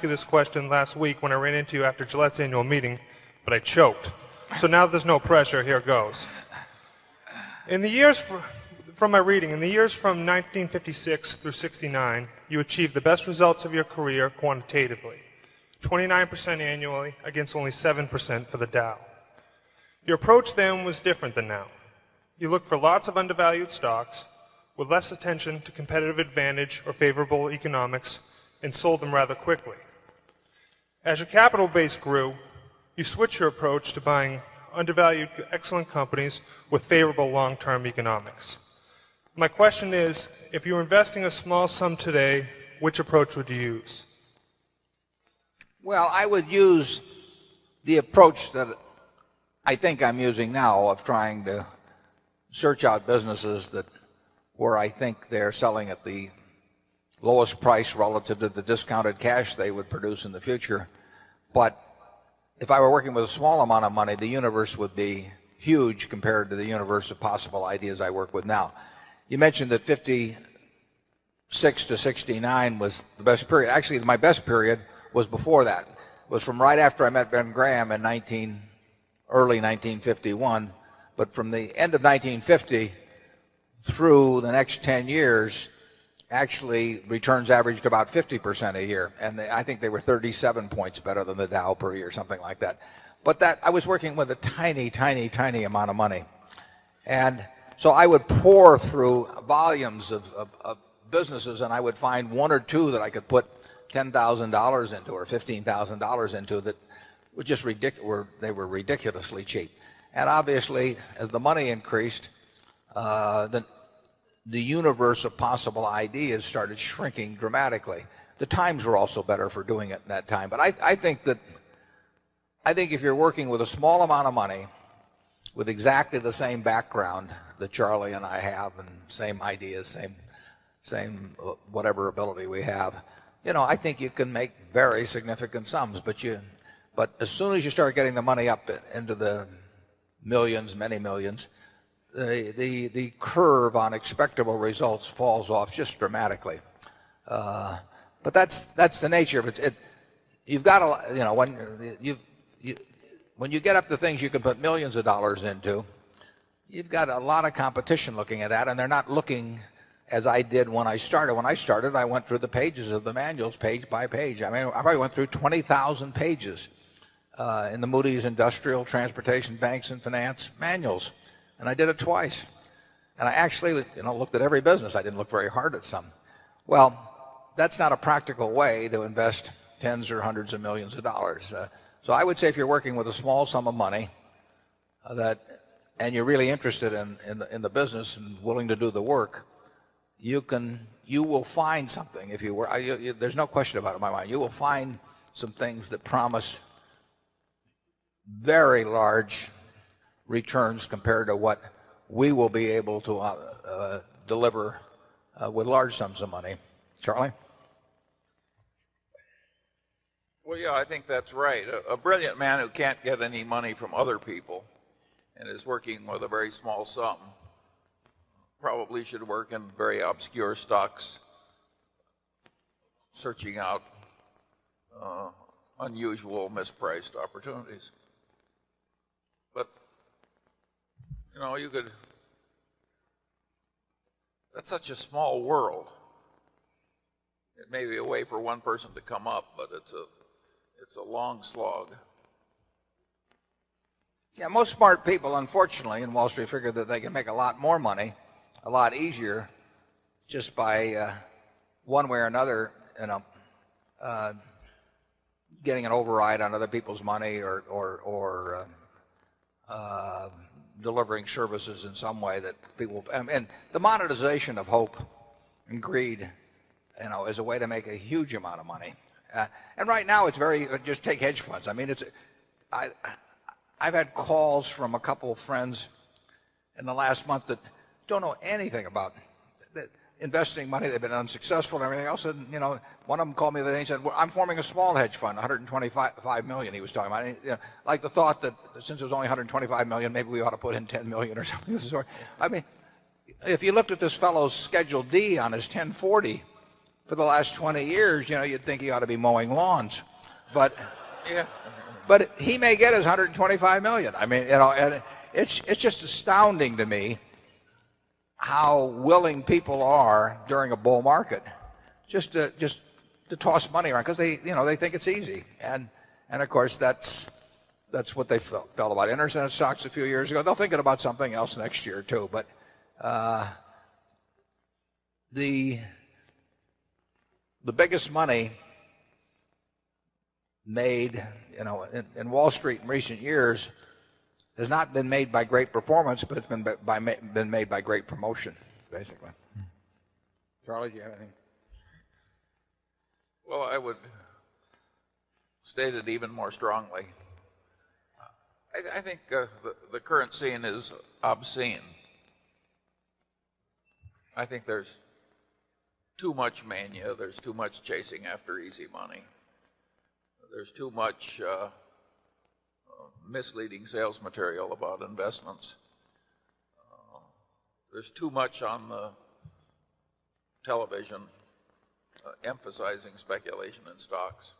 you this question last week when I ran into you after Gillette's annual meeting, but I choked. So now there's no pressure. Here goes. In the years from my reading, in the years from 1956 through 69, you achieved the best results of your career quantitatively, 29% annually against only 7% for the Dow. Your approach then was different than now. You looked for lots of undervalued stocks with less attention to competitive advantage or favorable economics and sold them rather quickly. As your capital base grew, you switched your approach to buying undervalued, excellent companies with favorable long-term economics. My question is, if you were investing a small sum today, which approach would you use? Well, I would use the approach that I think I'm using now of trying to search out businesses that where I think they're selling at the lowest price relative to the discounted cash they would produce in the future. But if I were working with a small amount of money, the universe would be huge compared to the universe of possible ideas I work with now. You mentioned that 56 to 69 was the best period. Actually, my best period was before that. It was from right after I met Ben Graham in early 1951. But from the end of 1950 through the next 10 years, actually returns averaged about 50% a year. And I think they were 37 points better than the Dow per year, something like that. But that I was working with a tiny, tiny, tiny amount of money. And so I would pour through volumes of businesses, and I would find one or two that I could put $10,000 into or $15,000 into that were just ridiculous. They were ridiculously cheap. And obviously, as the money increased, the universe of possible ideas started shrinking dramatically. The times were also better for doing it in that time. But I think if you're working with a small amount of money, with exactly the same background that Charlie and I have, and same ideas, same whatever ability we have, I think you can make very significant sums. But as soon as you start getting the money up into the millions, many millions, the curve on expectable results falls off just dramatically. But that's the nature of it. You've got to, when you get up to things you can put millions of dollars into, you've got a lot of competition looking at that, and they're not looking as I did when I started. When I started, I went through the pages of the manuals page by page. I mean, I probably went through 20,000 pages in the Moody's Industrial, Transportation, Banks, and Finance manuals. And I did it twice. And I actually looked at every business. I didn't look very hard at some. Well, that's not a practical way to invest tens or hundreds of millions of dollars. So I would say if you're working with a small sum of money and you're really interested in the business and willing to do the work, you will find something. If you were, there's no question about it in my mind. You will find some things that promise very large returns compared to what we will be able to deliver with large sums of money. Charlie? Well, yeah, I think that's right. A brilliant man who can't get any money from other people and is working with a very small sum probably should work in very obscure stocks, searching out unusual mispriced opportunities. But that's such a small world. It may be a way for one person to come up, but it's a long slog. Yeah, most smart people, unfortunately, in Wall Street figure that they can make a lot more money, a lot easier, just by one way or another, getting an override on other people's money or delivering services in some way that people. And the monetization of hope and greed, is a way to make a huge amount of money. And right now it's just take hedge funds. I mean, I've had calls from a couple of friends in the last month that don't know anything about investing money. They've been unsuccessful and everything else. And, one of them called me the other day and said, well, I'm forming a small hedge fund, 125 million he was talking about. Like the thought that since it was only 125 million, maybe we ought to put in 10 million or something of the sort. I mean, if you looked at this fellow's Schedule D on his 1040, for the last 20 years, you'd think he ought to be mowing lawns. But Yeah. but he may get his 125 million. I mean, and it's just astounding to me how willing people are during a bull market just to toss money around because they think it's easy. And of course that's what they felt about internet stocks a few years ago. They'll think about something else next year too. But the biggest money made in Wall Street in recent years has not been made by great performance, but it's been made by great promotion, basically. Charlie, do you have anything? Well, I would state it even more strongly. I think the current scene is obscene. I think there's too much mania. There's too much chasing after easy money. There's too much misleading sales material about investments. There's too much on the television emphasizing speculation in stocks.